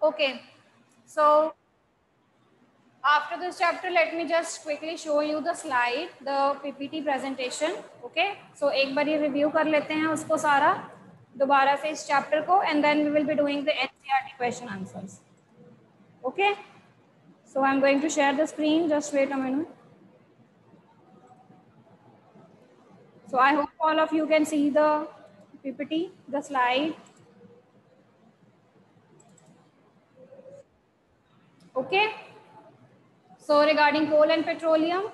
Okay, so after this chapter, let me just quickly show you the slide, the PPT presentation. Okay, so एक बार ये review कर लेते हैं उसको सारा दोबारा से इस chapter को, and then we will be doing the NCERT question answers. Okay, so I'm going to share the screen. Just wait a minute. So I hope all of you can see the PPT, the slide. Okay, so regarding coal and petroleum,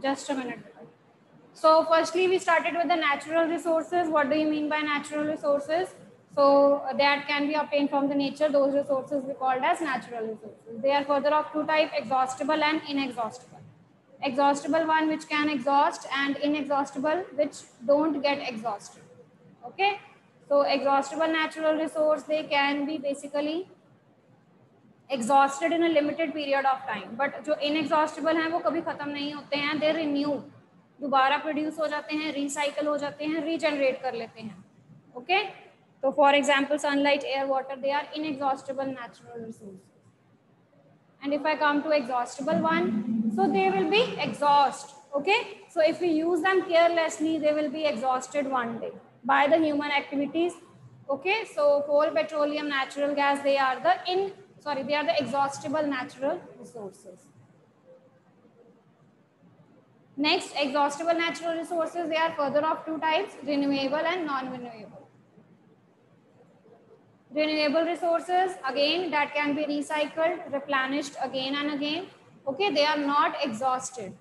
just a minute. So firstly, we started with the natural resources. What do you mean by natural resources? So that can be obtained from the nature. Those resources we called as natural resources. They are further of two types, exhaustible and inexhaustible. Exhaustible one which can exhaust, and inexhaustible which don't get exhausted. Okay. So exhaustible natural resource, they can be basically exhausted in a limited period of time, but जो inexhaustible हैं वो कभी खत्म नहीं होते हैं. They renew, दोबारा produce हो जाते हैं, रिसाइकल हो जाते हैं, रीजनरेट कर लेते हैं. ओके, तो for example sunlight, air, water, they are inexhaustible natural resources. And if I come to exhaustible one, so they will be exhaust. Okay, so if we use them carelessly, they will be exhausted one day by the human activities. Okay, so coal, petroleum, natural gas, they are the exhaustible natural resources. Next, exhaustible natural resources, they are further of two types, renewable and non-renewable. Renewable resources, again, that can be recycled, replenished again and again. Okay, they are not exhausted.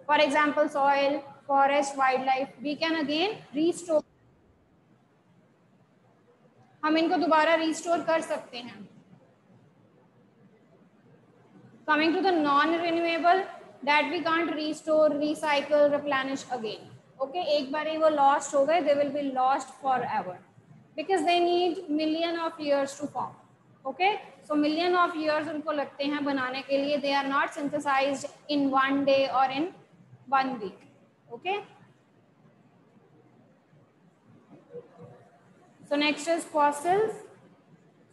For example, soil, forest, wildlife, we can again restore. हम इनको दोबारा restore कर सकते हैं. Coming to the non-renewable, that we can't restore, recycle, replenish again. Okay, एक बार ही वो lost हो गए, they will be lost forever because they need million of years to form. Okay, so million of years उनको लगते हैं बनाने के लिए. They are not synthesized in one day or in 1 week. Okay. So next is fossils.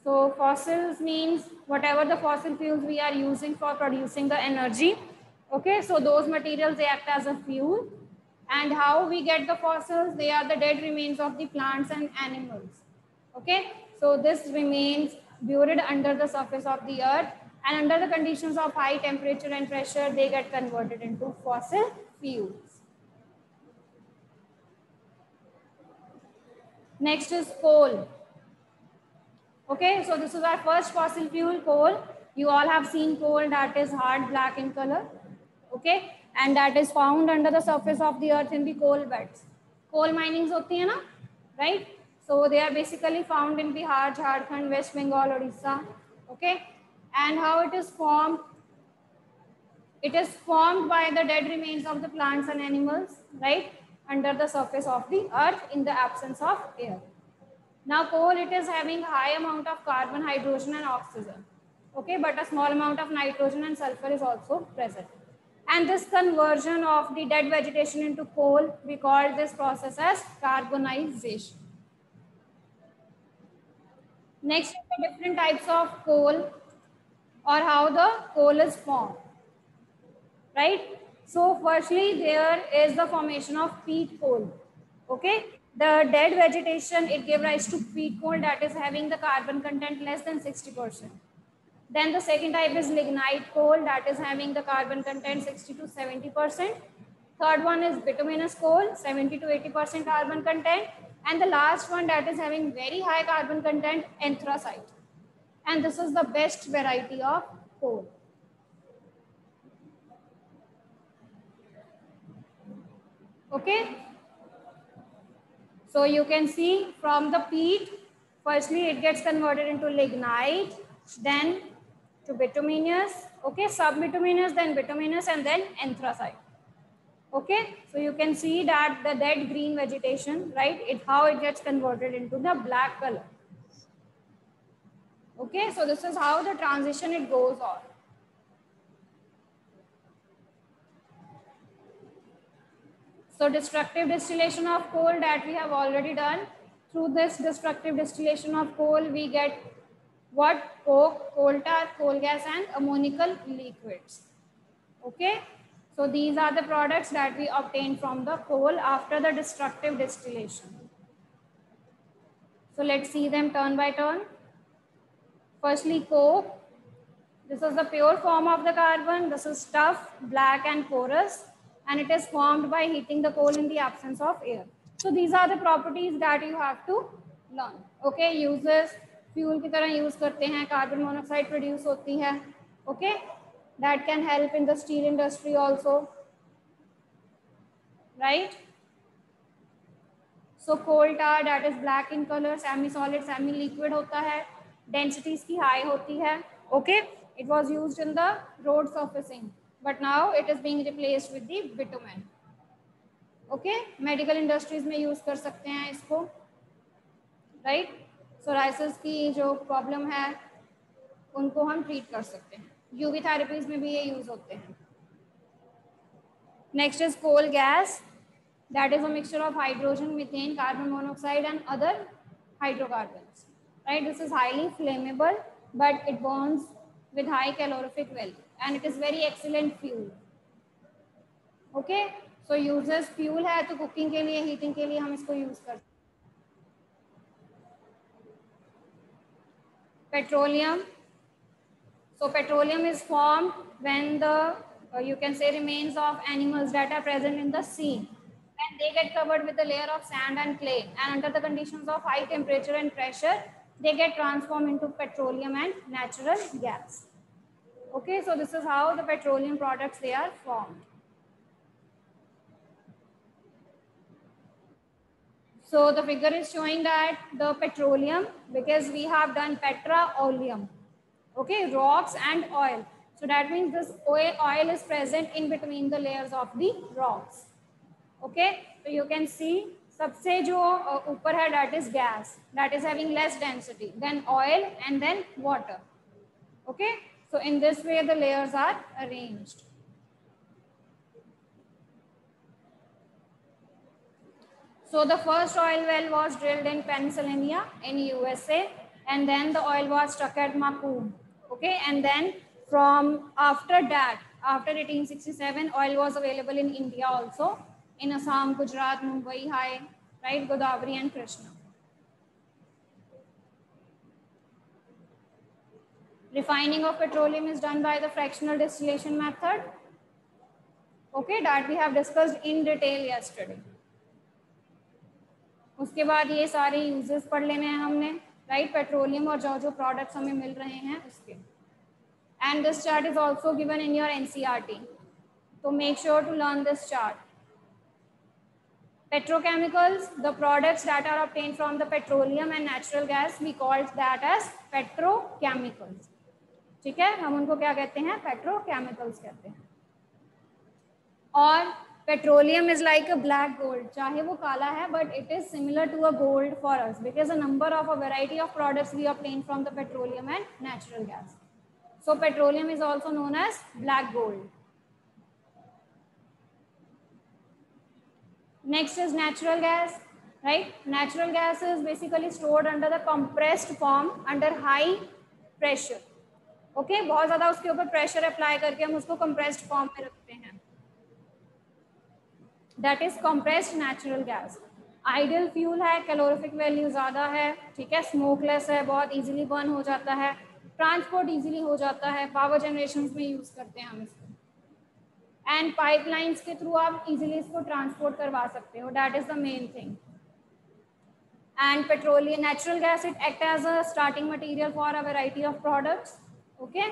So fossils means whatever the fossil fuels we are using for producing the energy. Okay, so those materials, they act as a fuel. And how we get the fossils? They are the dead remains of the plants and animals. Okay, so this remains buried under the surface of the earth, and under the conditions of high temperature and pressure, they get converted into fossil fuels. Next is coal. Okay, so this is our first fossil fuel, coal. You all have seen coal, that is hard black in color. Okay, and that is found under the surface of the earth in the coal beds. Coal minings होती है ना, right? So they are basically found in Bihar, Jharkhand, West Bengal, Odisha. Okay, and how it is formed? It is formed by the dead remains of the plants and animals, right, under the surface of the earth in the absence of air. Now coal, it is having high amount of carbon, hydrogen and oxygen. Okay, but a small amount of nitrogen and sulfur is also present. And this conversion of the dead vegetation into coal, we call this process as carbonization. Next, the different types of coal or how the coal is formed. Right? So firstly, there is the formation of peat coal. Okay, the dead vegetation, it gave rise to peat coal, that is having the carbon content less than 60%. Then the second type is lignite coal, that is having the carbon content 60 to 70%. Third one is bituminous coal, 70 to 80% carbon content. And the last one, that is having very high carbon content, anthracite. And this is the best variety of coal. Okay. So you can see from the peat, firstly it gets converted into lignite, then to bituminous, okay, subbituminous, then bituminous, and then anthracite. Okay, so you can see that the dead green vegetation, right, how it gets converted into the black color. Okay, so this is how the transition it goes on. So destructive distillation of coal that we have already done. Through this destructive distillation of coal, we get what? Coke, coal tar, coal gas and ammonical liquids. Okay, so these are the products that we obtain from the coal after the destructive distillation. So let's see them turn by turn. Firstly, coke. This is the pure form of the carbon. This is tough, black and porous, and it is formed by heating the coal in the absence of air. So these are the properties that you have to learn. Okay, uses fuel की तरह use करते हैं, carbon monoxide produce होती है. Okay, that can help in the steel industry also, right? So coal tar that is black in color, semi solid, semi liquid होता है, density इसकी high होती है. Okay, it was used in the road surfacing, but now it is being replaced with the bitumen. Okay, medical industries में use कर सकते हैं इसको, right? Psoriasis की जो problem है उनको हम treat कर सकते हैं. UV therapies में भी ये use होते हैं. Next is coal gas. That is a mixture of hydrogen, methane, carbon monoxide and other hydrocarbons. Right? This is highly flammable, but it burns with high calorific value and it is very excellent fuel. Okay? So uses fuel है तो cooking के लिए, heating के लिए हम इसको use करते हैं. Petroleum. So petroleum is formed when the you can say remains of animals that are present in the sea. And they get covered with a layer of sand and clay, and under the conditions of high temperature and pressure, they get transformed into petroleum and natural gas. Okay, so this is how the petroleum products they are formed. So the figure is showing that the petroleum, because we have done petroleum, okay, rocks and oil. So that means this oil is present in between the layers of the rocks. Okay, so you can see सबसे जो ऊपर है that is gas, that is having less density, then oil and then water. Okay, so in this way the layers are arranged. So the first oil well was drilled in Pennsylvania in USA, and then the oil was struck at Macomb. Okay, and then from after that, after 1867, oil was available in India also, in Assam, Gujarat, Mumbai, High, right, Godavari and Krishna. Refining of petroleum is done by the fractional distillation method. Okay, that we have discussed in detail yesterday. उसके बाद ये सारे uses पढ़ लेने हैं हमने, right, petroleum और जो जो प्रोडक्ट्स हमें मिल रहे हैं उसके. And this chart is also given in your NCERT, तो make sure to learn this chart. Petrochemicals, the products that are obtained from the petroleum and natural gas, we call that as petrochemicals. ठीक है, हम उनको क्या कहते हैं? Petrochemicals कहते हैं. और petroleum is like a black gold, चाहे वो काला है but it is similar to a gold for us because a number of a variety of products we obtain from the petroleum and natural gas. So petroleum is also known as black gold. Next is natural gas, right? Natural gas is basically stored under the compressed form under high pressure. Okay, बहुत ज़्यादा उसके ऊपर pressure apply करके हम उसको compressed form में रखते हैं. That is compressed natural gas. Ideal fuel है, calorific value ज़्यादा है, ठीक है, smokeless है, बहुत easily burn हो जाता है, transport easily हो जाता है, power generations में use करते हैं हम इसको. एंड पाइपलाइंस के थ्रू आप इजीली इसको ट्रांसपोर्ट करवा सकते हो. That is the main thing. And petroleum natural gas it act as a starting material for a variety of products. Okay,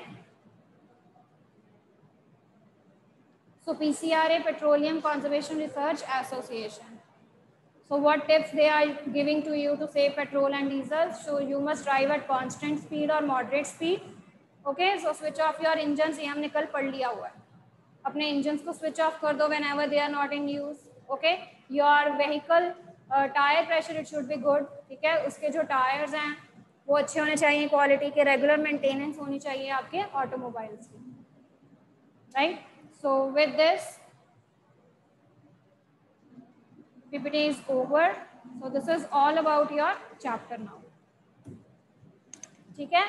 so PCRA petroleum conservation research association. So what tips they are giving to you to save petrol and diesel? So you must drive at constant speed or moderate speed. Okay, so switch off your engines. ये हमने कल पढ़ लिया हुआ है. अपने engines को switch off कर दो whenever they are not in use. Okay, your vehicle tire pressure it should be good. ठीक है, उसके जो टायर्स हैं वो अच्छे होने चाहिए क्वालिटी के, रेगुलर मेंटेनेंस होनी चाहिए आपके ऑटोमोबाइल्स की, right. So with this PPT is over. So this is all about your chapter now. ठीक है.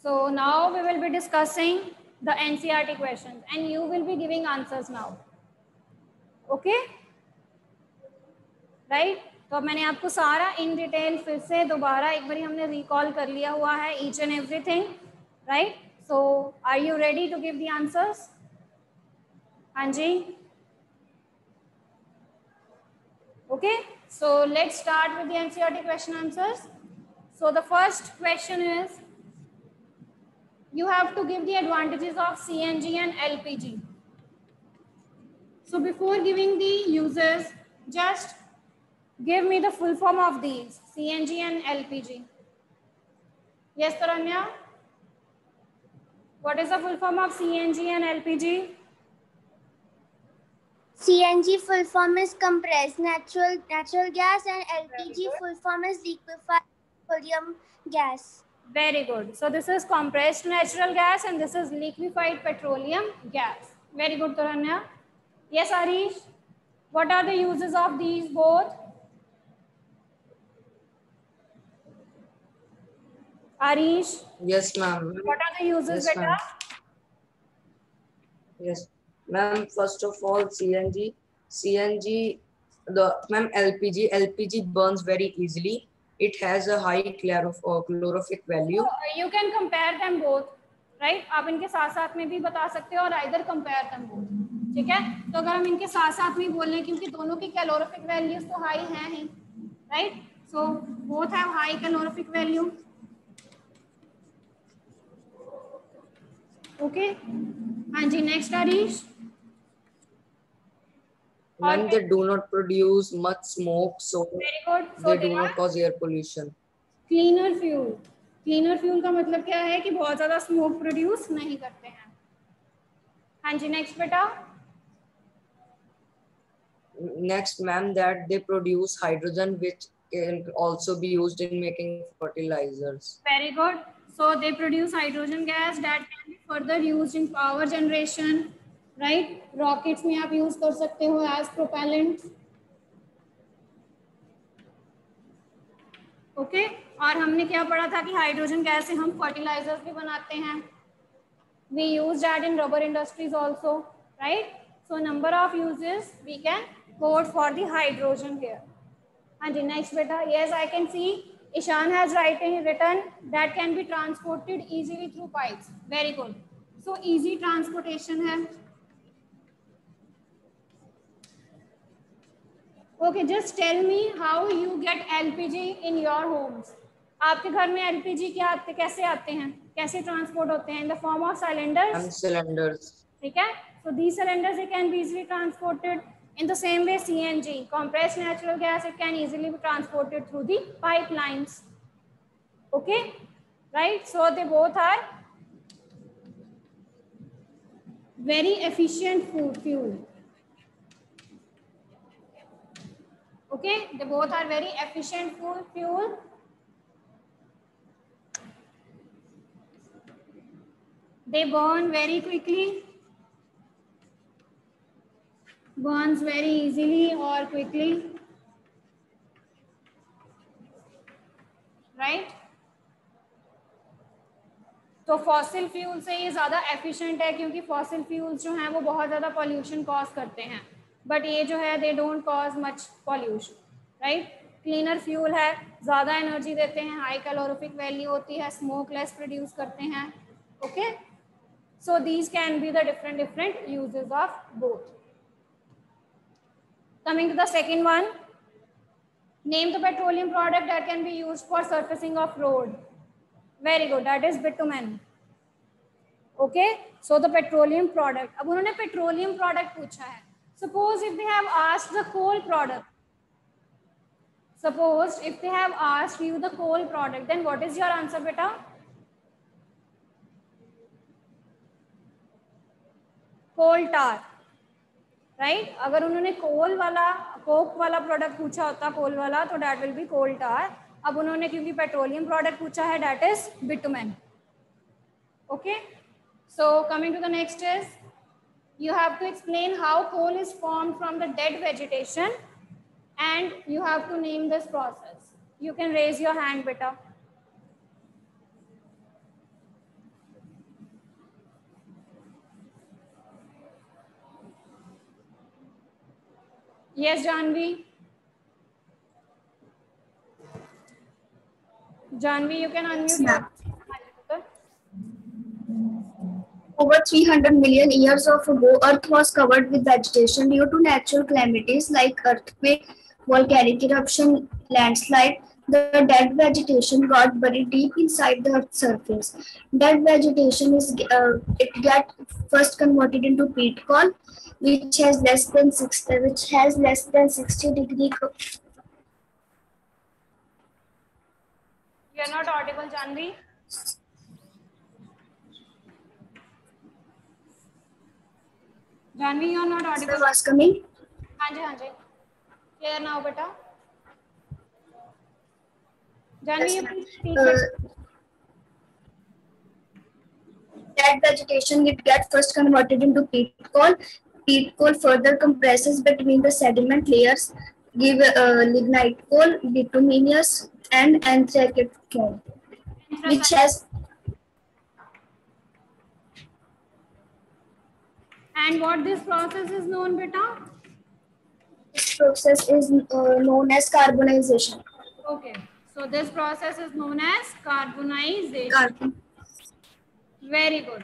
So now we will be discussing the NCERT questions and you will be giving answers now. Okay? Right? तो अब मैंने आपको सारा in detail फिर से दोबारा एक बारी हमने रिकॉल कर लिया हुआ है each and everything. Right? So are you ready to give the answers? हाँ जी. Okay, so let's start with the NCERT question answers. So the first question is, you have to give the advantages of CNG and LPG. So before giving the uses, just give me the full form of these, CNG and LPG. Yes, Taranya? What is the full form of CNG and LPG? CNG full form is compressed natural gas and LPG full form is liquefied petroleum gas. Very good. So this is compressed natural gas and this is liquefied petroleum gas. Very good, Taranya. Yes, Arish. What are the uses of these both? Arish. Yes, ma'am. What are the uses, Yes, beta? Yes, ma'am. First of all, CNG, ma'am, LPG burns very easily. It has a high calorific value. So, you can compare them both, right? आप इनके साथ साथ में भी बता सकते हो और either compare them both. ठीक है? तो अगर हम इनके साथ साथ में बोल लें क्योंकि दोनों की calorific values तो high हैं ही, right? So both have high calorific value. Okay? हाँ जी, next Arish. Ma'am, they do not produce much smoke, so Very good. So they do not cause air pollution. Cleaner fuel. Cleaner fuel का मतलब क्या है कि बहुत ज़्यादा smoke produce नहीं करते हैं. हाँ जी, next बेटा. Next, ma'am, that they produce hydrogen, which can also be used in making fertilizers. Very good. So they produce hydrogen gas that can be further used in power generation, right? Rockets में आप use कर सकते हो as propellant. Okay? और हमने क्या पढ़ा था कि हाइड्रोजन गैस से हम फर्टिलाइजर्स भी बनाते हैं. We use that in rubber industries also, right? So number of uses we can quote for the hydrogen here. And the next beta, yes, I can see Ishan has written that can be transported easily through pipes. Very good. So easy transportation है. Okay, just tell me how you get LPG in your homes. आपके घर में LPG क्या आते, कैसे आते हैं, कैसे ट्रांसपोर्ट होते हैं? In the form of cylinders. And cylinders. ठीक है? So these cylinders they can be easily transported. In the same way, CNG, compressed natural gas, it can easily be transported through the pipelines. Okay, right? So they both are very efficient fuel. Okay, they both are very efficient fuel. They burn very quickly. Burns very easily or quickly, right? तो fossil fuel से ये ज़्यादा efficient है क्योंकि fossil fuels जो हैं वो बहुत ज़्यादा पॉल्यूशन कॉज करते हैं, बट ये जो है they don't cause much pollution, right? Cleaner fuel है, ज़्यादा एनर्जी देते हैं, हाई कैलोरिफिक वैल्यू होती है, स्मोक लेस प्रोड्यूस करते हैं. Okay, so these can be the different uses of both. Coming to the second one, name the petroleum product that can be used for surfacing of road. Very good, that is bitumen. Okay, so the petroleum product. अब उन्होंने petroleum product पूछा है. Suppose if they have asked the coal product. Suppose if they have asked you the coal product, then what is your answer, beta? Coal tar. Right अगर उन्होंने कोल वाला Coke वाला product पूछा होता कोल वाला तो दैट विल बी कोल टार. अब उन्होंने क्योंकि पेट्रोलियम प्रोडक्ट पूछा है, that is bitumen. Okay, so coming to the next is, you have to explain how coal is formed from the dead vegetation and you have to name this process. You can raise your hand, beta. Yes, Janvi. Janvi, you can unmute your. Over 300 million years ago, Earth was covered with vegetation due to natural calamities like earthquake, volcanic eruption, landslide. The dead vegetation got buried deep inside the Earth's surface. Dead vegetation it get first converted into peat coal, which has less than 60 degree. You are not audible, Janvi. Janvi, you are not audible. Was coming. हाँ जी. Clear now, beta. Janvi, you please speak. That vegetation it gets first converted into peat coal. Peat coal further compresses between the sediment layers, give lignite coal, bituminous, and anthracite coal, which has. And what this process is known, beta? This process is known as carbonization. Okay, so this process is known as carbonization. Very good.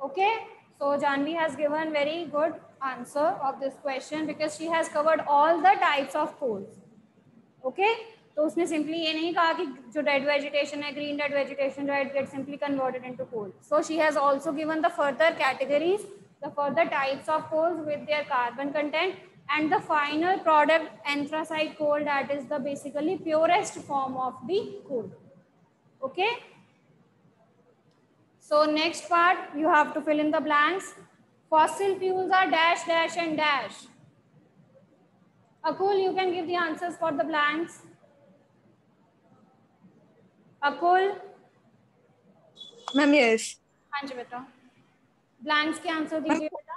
Okay, so Janvi has given very good answer of this question because she has covered all the types of coals. Okay, तो उसने simply ये नहीं कहा कि जो dead vegetation है, green dead vegetation, right, get simply converted into coal. So she has also given the further categories, the further types of coals with their carbon content, and the final product anthracite coal, that is the basically purest form of the coal. Okay. So next part, you have to fill in the blanks. Fossil fuels are dash, dash, and dash. Akul, you can give the answers for the blanks. Akul? Ma'am, yes. हाँ जी बेटा. Blanks के answer दीजिए बेटा.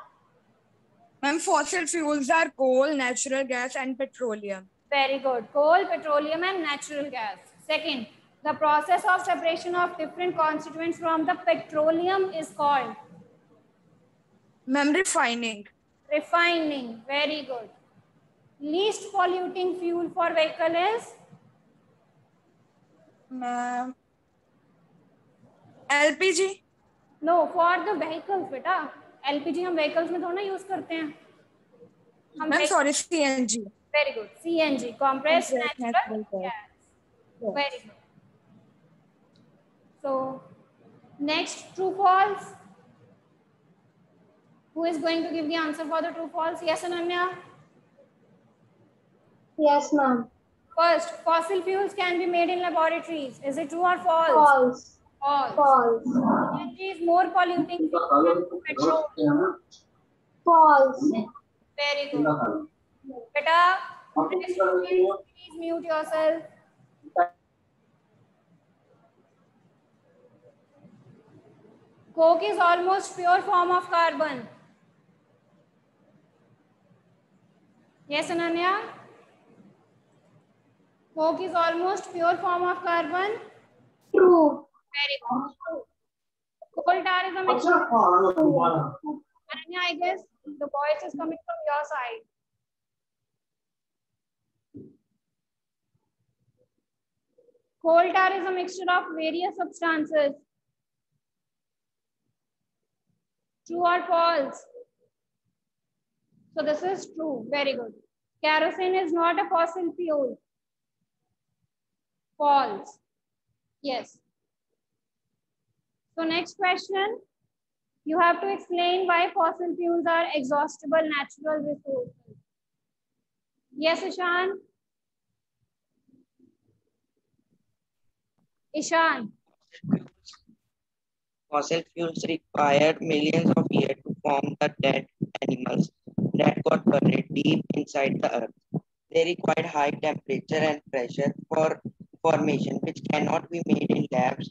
Ma'am, fossil fuels are coal, natural gas, and petroleum. Very good. Coal, petroleum, and natural gas. Second, the process of separation of different constituents from the petroleum is called? Ma'am, refining. Refining. Very good. Least polluting fuel for vehicle is? Ma'am, LPG. No, for the vehicles बेटा. LPG हम vehicles में थोड़ा ना use करते हैं. Ma'am, sorry, CNG. Very good. CNG, compressed natural gas. Yes. Very good. So, next, true false. Who is going to give the answer for the true false? Yes, Ananya? Yes, ma'am. First, fossil fuels can be made in laboratories. Is it true or false? False. False. False. CNG is more polluting than petrol. False. Very good. Beta, please mute yourself. Coke is almost pure form of carbon. Yes, Ananya? Coke is almost pure form of carbon. True. Very good. Coal tar is a mixture. Ananya, I guess the voice is coming from your side. Coal tar is a mixture of various substances. True or false? So this is true. Very good. Kerosene is not a fossil fuel. False. Yes. So next question. You have to explain why fossil fuels are exhaustible natural resources. Yes, Ishan? Ishan? Fossil fuels required millions of years to form the dead animals that got buried deep inside the earth. They require high temperature and pressure for formation, which cannot be made in labs.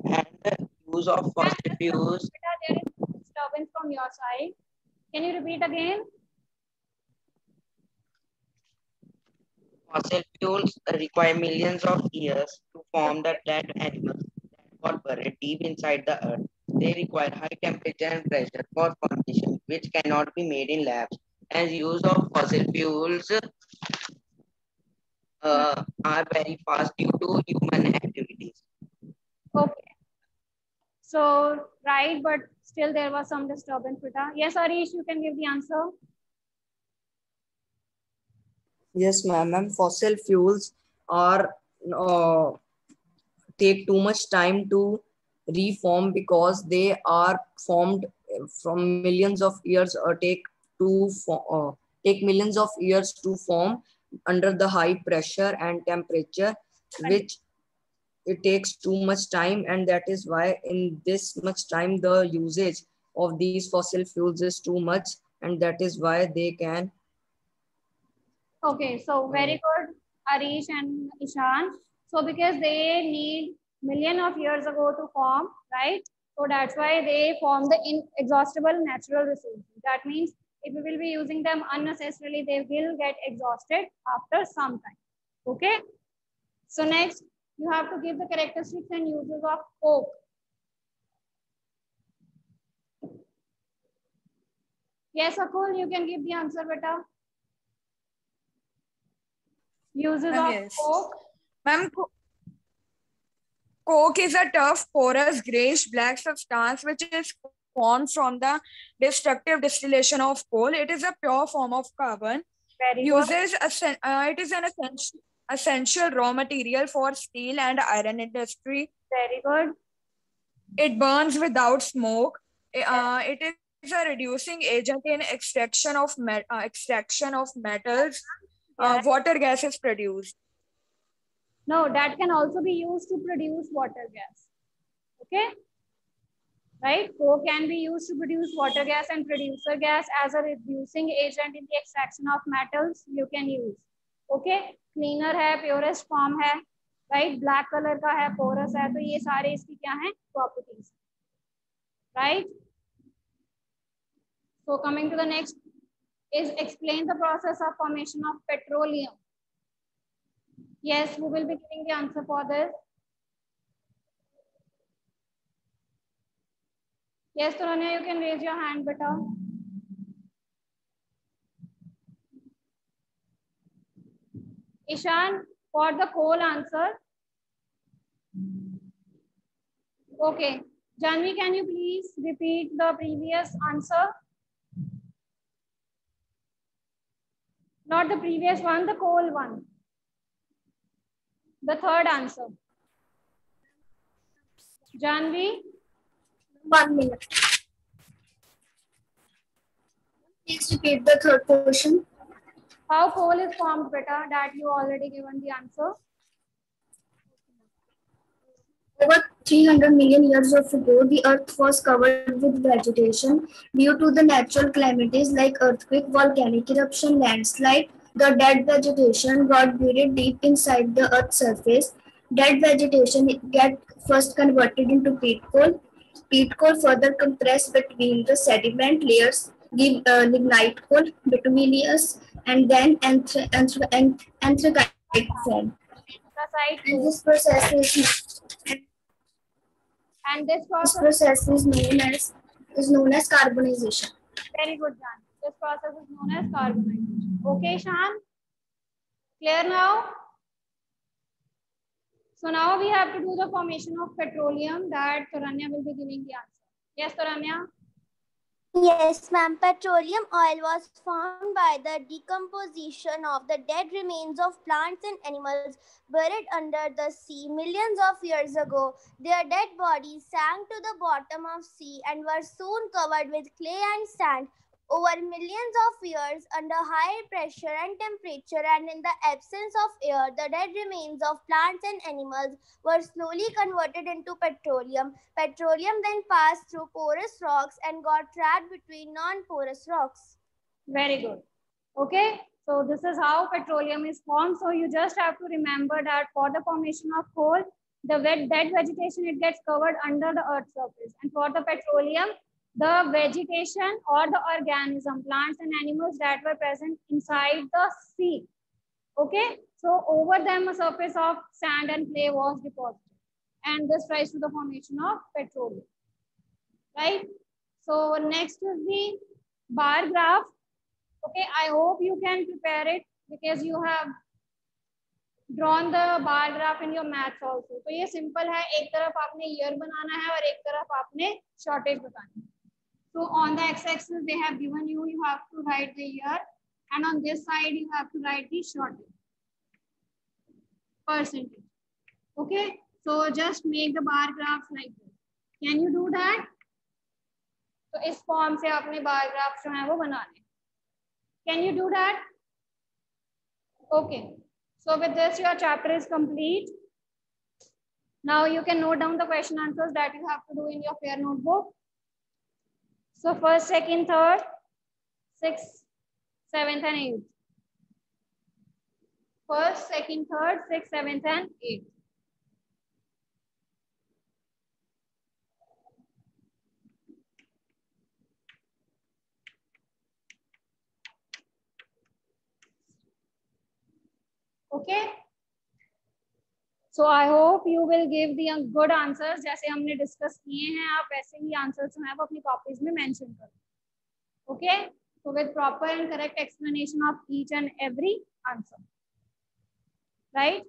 And the use of fossil fuels. There is disturbance from your side. Can you repeat again? Fossil fuels require millions of years to form the dead animals that got buried deep inside the earth. They require high temperature and pressure for formation, which cannot be made in labs. As use of fossil fuels are very fast due to human activities. Okay. So, right, but still there was some disturbance, Beta. Yes, Arish, you can give the answer. Yes, ma'am. Fossil fuels are take too much time to reform because they are formed from millions of years or take millions of years to form under the high pressure and temperature, which it takes too much time, and that is why in this much time the usage of these fossil fuels is too much, and that is why they can. Okay, so very good, Arish and Ishan. So because they need million of years ago to form, right? So that's why they form the inexhaustible natural resources. That means if we will be using them unnecessarily, they will get exhausted after some time. Okay. So next, you have to give the characteristics and uses of coke. Yes, Akul, you can give the answer, beta. Uses of coke. Ma'am, coke is a tough, porous, grayish black substance which is formed from the destructive distillation of coal. It is a pure form of carbon. Very Uses it is an essential raw material for steel and iron industry. Very good. It burns without smoke. It is a reducing agent in extraction of metals. Water gas is produced. No, that can also be used to produce water gas. Okay. Right? Coke can be used to produce water gas and producer gas as a reducing agent in the extraction of metals. You can use. Okay. Cleaner है, purest form है, right? Black color का है, porous है, तो ये सारे इसकी क्या हैं? Properties. Right? So coming to the next is explain the process of formation of petroleum. Yes, who will be giving the answer for this? Yes, Taranya, you can raise your hand, beta. Ishan, for the coal answer. Okay. Janvi, can you please repeat the previous answer? Not the previous one, the coal one. The third answer. Janvi? 1 minute. Please repeat the third question. How coal is formed, beta? That you already given the answer. Over 300 million years ago, the earth was covered with vegetation. Due to the natural calamities like earthquake, volcanic eruption, landslide, the dead vegetation got buried deep inside the earth's surface. Dead vegetation get first converted into peat coal. Peat coal further compressed between the sediment layers, give lignite coal, bituminous, and then anthracite form. And this process is known as carbonization. Very good, Jan. This process is known as carbonization. Okay, Shan? Clear now? So now we have to do the formation of petroleum that Taranya will be giving the answer. Yes, Taranya? Yes, ma'am. Petroleum oil was formed by the decomposition of the dead remains of plants and animals buried under the sea millions of years ago. Their dead bodies sank to the bottom of sea and were soon covered with clay and sand. Over millions of years, under high pressure and temperature and in the absence of air, the dead remains of plants and animals were slowly converted into petroleum. Petroleum then passed through porous rocks and got trapped between non-porous rocks. Very good. Okay. So this is how petroleum is formed. So you just have to remember that for the formation of coal, the dead vegetation, it gets covered under the earth's surface. And for the petroleum, the vegetation or the organism, plants and animals that were present inside the sea. Okay, so over them a surface of sand and clay was deposited. And this rise to the formation of petroleum. Right? So next is the bar graph. Okay, I hope you can prepare it because you have drawn the bar graph in your maths also. तो ये simple है, एक तरफ आपने year बनाना है और एक तरफ आपने shortage बतानी है. So on the x-axis they have given you, you have to write the year, and on this side you have to write the shortage percentage. Okay, so just make the bar graphs like this. Can you do that? तो इस form से आपने bar graph जो है वो बनाने. Can you do that? Okay. So with this, your chapter is complete. Now you can note down the question answers that you have to do in your fair notebook. So first, second, third, sixth, seventh, and eighth. First, second, third, sixth, seventh, and eighth. Okay. So I hope you will give the good answers. जैसे हमने discuss किए हैं, आप वैसे ही answers जो हैं वो अपनी copies में mention करो. Okay. So with proper and correct explanation of each and every answer. Right.